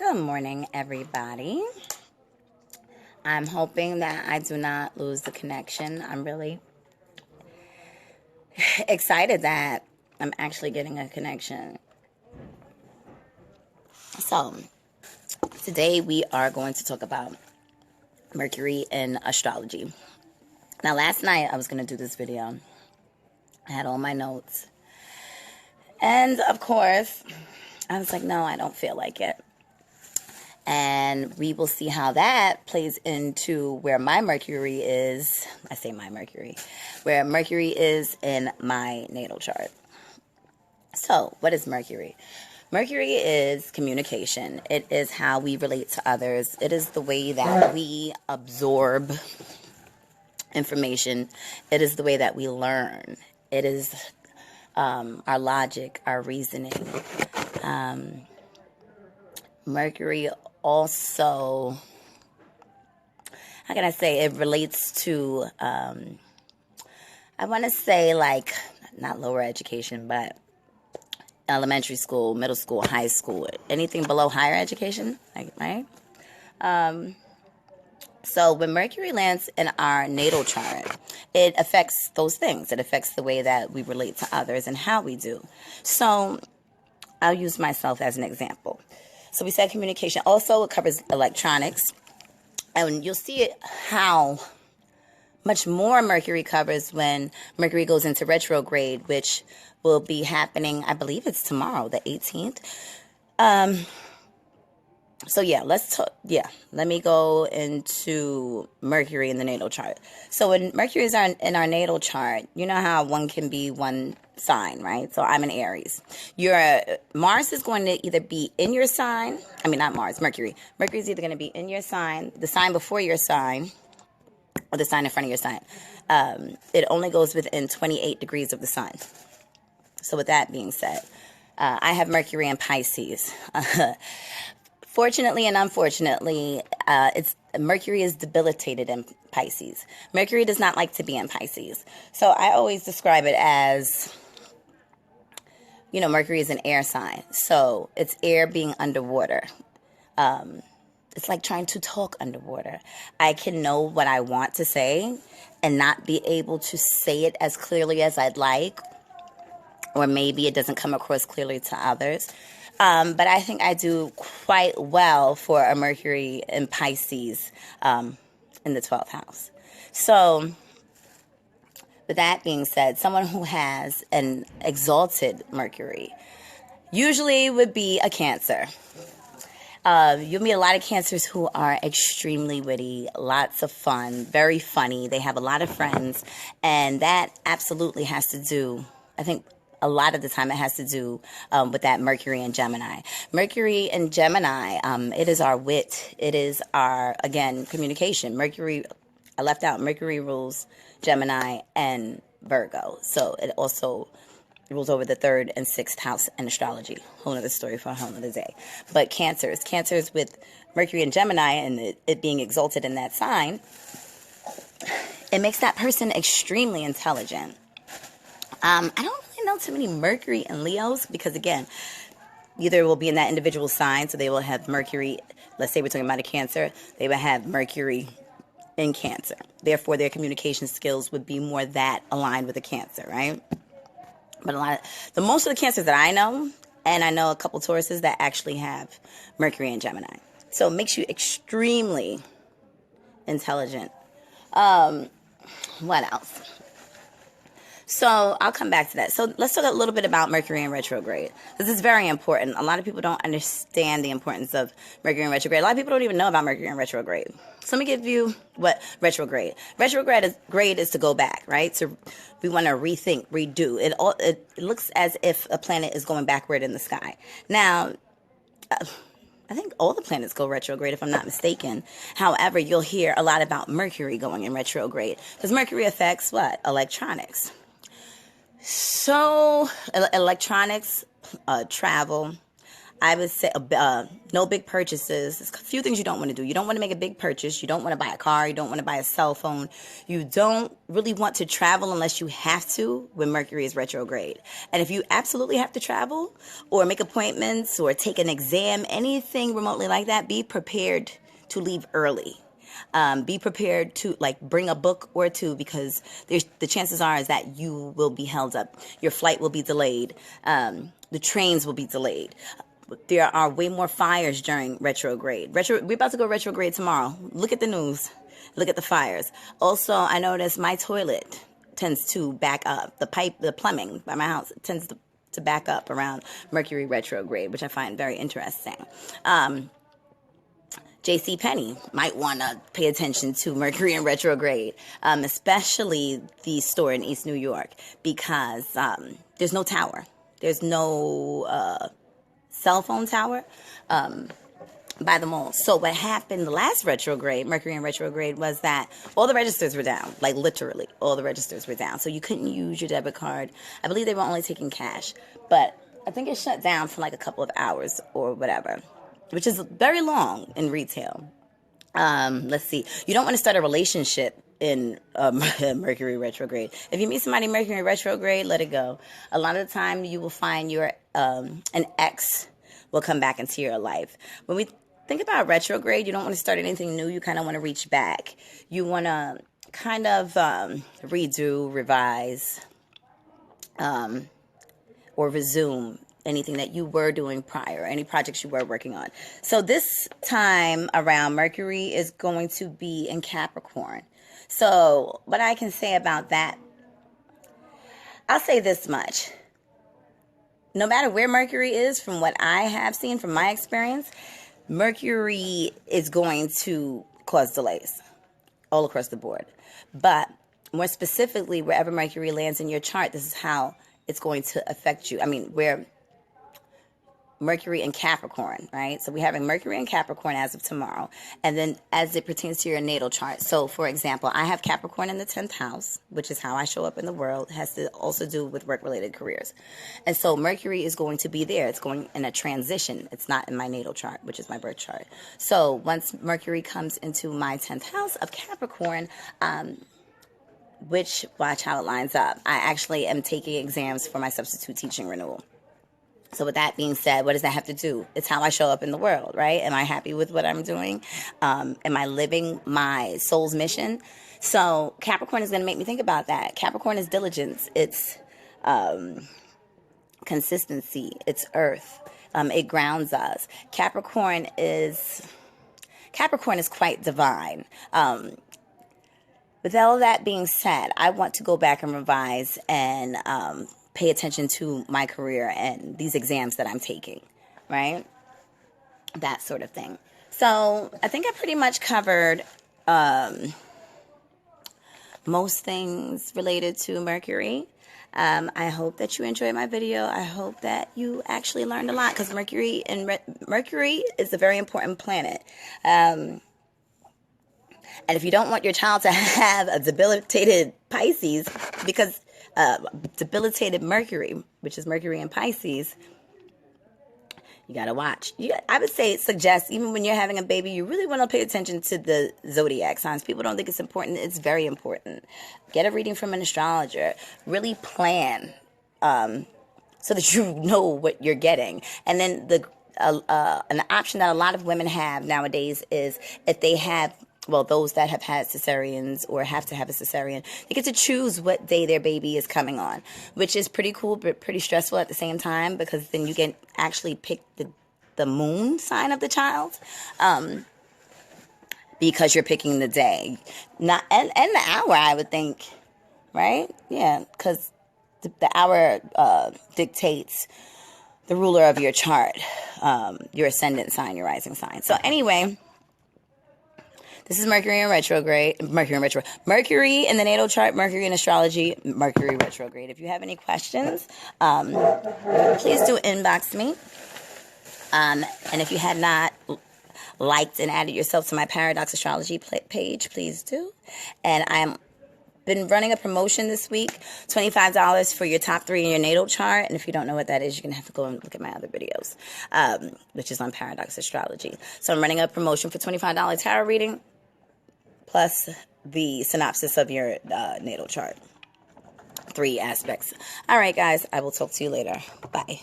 Good morning, everybody. I'm hoping that I do not lose the connection. I'm really excited that I'm actually getting a connection. So, today we are going to talk about Mercury and astrology. Now, last night I was going to do this video. I had all my notes. And, of course, I was like, no, I don't feel like it. And we will see how that plays into where my Mercury is. I say my Mercury. Where Mercury is in my natal chart. So, what is Mercury? Mercury is communication. It is how we relate to others. It is the way that we absorb information. It is the way that we learn. It is our logic, our reasoning. Mercury also, how can I say, it relates to, I want to say like, not lower education, but elementary school, middle school, high school, anything below higher education, right? So when Mercury lands in our natal chart, it affects those things. It affects the way that we relate to others and how we do. So I'll use myself as an example. So we said communication. Also, it covers electronics. And you'll see it how much more Mercury covers when Mercury goes into retrograde, which will be happening, I believe it's tomorrow, the 18th. So yeah, let me go into Mercury in the natal chart. So when Mercury is in our natal chart, you know how one can be one sign, right? So I'm an Aries. Mars is going to either be in your sign. I mean, not Mars, Mercury. Mercury is either going to be in your sign, the sign before your sign, or the sign in front of your sign. It only goes within 28 degrees of the sun. So with that being said, I have Mercury in Pisces. Fortunately and unfortunately, Mercury is debilitated in Pisces. Mercury does not like to be in Pisces. So I always describe it as, Mercury is an air sign. So it's air being underwater. It's like trying to talk underwater. I can know what I want to say and not be able to say it as clearly as I'd like. Or maybe it doesn't come across clearly to others. But I think I do quite well for a Mercury in Pisces in the 12th house. So, with that being said, someone who has an exalted Mercury usually would be a Cancer. You'll meet a lot of Cancers who are extremely witty, lots of fun, very funny. They have a lot of friends, and that absolutely has to do, I think, a lot of the time it has to do with that Mercury and Gemini. Mercury and Gemini, it is our wit. It is our, again, communication. I left out Mercury rules Gemini and Virgo. So it also rules over the 3rd and 6th house in astrology. Whole other story for a whole other day. But Cancers with Mercury and Gemini and it being exalted in that sign, it makes that person extremely intelligent. I don't know too many Mercury and Leos because, again, either it will be in that individual sign, so they will have Mercury, let's say we're talking about a Cancer, they will have Mercury in Cancer. Therefore, their communication skills would be more that aligned with a Cancer, right? But most of the Cancers that I know, and I know a couple Tauruses that actually have Mercury and Gemini. So it makes you extremely intelligent. What else? So I'll come back to that. So let's talk a little bit about Mercury in retrograde. This is very important. A lot of people don't understand the importance of Mercury in retrograde. A lot of people don't even know about Mercury in retrograde. So let me give you what retrograde. Retrograde is to go back, right? So we want to rethink, redo. It looks as if a planet is going backward in the sky. Now, I think all the planets go retrograde, if I'm not mistaken. However, you'll hear a lot about Mercury going in retrograde because Mercury affects what? Electronics. So, electronics, travel. I would say no big purchases. There's a few things you don't want to do. You don't want to make a big purchase. You don't want to buy a car. You don't want to buy a cell phone. You don't really want to travel unless you have to when Mercury is retrograde. And if you absolutely have to travel or make appointments or take an exam, anything remotely like that, be prepared to leave early. Be prepared to bring a book or two, because the chances are is that you will be held up. Your flight will be delayed. The trains will be delayed. There are way more fires during retrograde. We're about to go retrograde tomorrow. Look at the news. Look at the fires. Also, I noticed my toilet tends to back up. The plumbing by my house tends to back up around Mercury retrograde, which I find very interesting. J.C. Penney might want to pay attention to Mercury in retrograde, especially the store in East New York, because there's no tower. There's no cell phone tower by the mall. So what happened the last retrograde, Mercury in retrograde, was that all the registers were down. Like literally, all the registers were down. So you couldn't use your debit card. I believe they were only taking cash. But I think it shut down for like a couple of hours or whatever, which is very long in retail. Let's see. You don't want to start a relationship in Mercury retrograde. If you meet somebody in Mercury retrograde, let it go. A lot of the time you will find an ex will come back into your life. When we think about retrograde, you don't want to start anything new. You kind of want to reach back. You want to kind of redo, revise, or resume anything that you were doing prior, any projects you were working on. So this time around, Mercury is going to be in Capricorn. So what I can say about that, I'll say this much. No matter where Mercury is, from what I have seen, from my experience, Mercury is going to cause delays all across the board. But more specifically, wherever Mercury lands in your chart, this is how it's going to affect you. I mean, where Mercury in Capricorn, right? So we're having Mercury in Capricorn as of tomorrow. And then as it pertains to your natal chart. So, for example, I have Capricorn in the 10th house, which is how I show up in the world. It has to also do with work-related careers. And so Mercury is going to be there. It's going in a transition. It's not in my natal chart, which is my birth chart. So once Mercury comes into my 10th house of Capricorn, which, watch how it lines up. I actually am taking exams for my substitute teaching renewal. So with that being said, what does that have to do? It's how I show up in the world, right? Am I happy with what I'm doing? Am I living my soul's mission? So Capricorn is going to make me think about that. Capricorn is diligence. It's consistency. It's earth. It grounds us. Capricorn is quite divine. With all that being said, I want to go back and revise and pay attention to my career and these exams that I'm taking, right? That sort of thing. So I think I pretty much covered most things related to Mercury. I hope that you enjoyed my video. I hope that you actually learned a lot, because Mercury is a very important planet. And if you don't want your child to have a debilitated Pisces, because debilitated Mercury, which is Mercury in Pisces, you got to watch. I would suggest, even when you're having a baby, you really want to pay attention to the zodiac signs. People don't think it's important. It's very important. Get a reading from an astrologer. Really plan so that you know what you're getting. And then an option that a lot of women have nowadays is, if they have, those that have had cesareans or have to have a cesarean, they get to choose what day their baby is coming on, which is pretty cool, but pretty stressful at the same time, because then you can actually pick the moon sign of the child, because you're picking the day, not and the hour, I would think, right? Yeah, because the hour dictates the ruler of your chart, your ascendant sign, your rising sign. So anyway, this is Mercury in retrograde. Mercury in the natal chart, Mercury in astrology, Mercury retrograde. If you have any questions, please do inbox me. And if you had not liked and added yourself to my Paradox Astrology page, please do. And I'm been running a promotion this week, $25 for your top 3 in your natal chart. And if you don't know what that is, you're going to have to go and look at my other videos, which is on Paradox Astrology. So I'm running a promotion for $25 tarot reading, plus the synopsis of your natal chart. 3 aspects. All right, guys, I will talk to you later. Bye.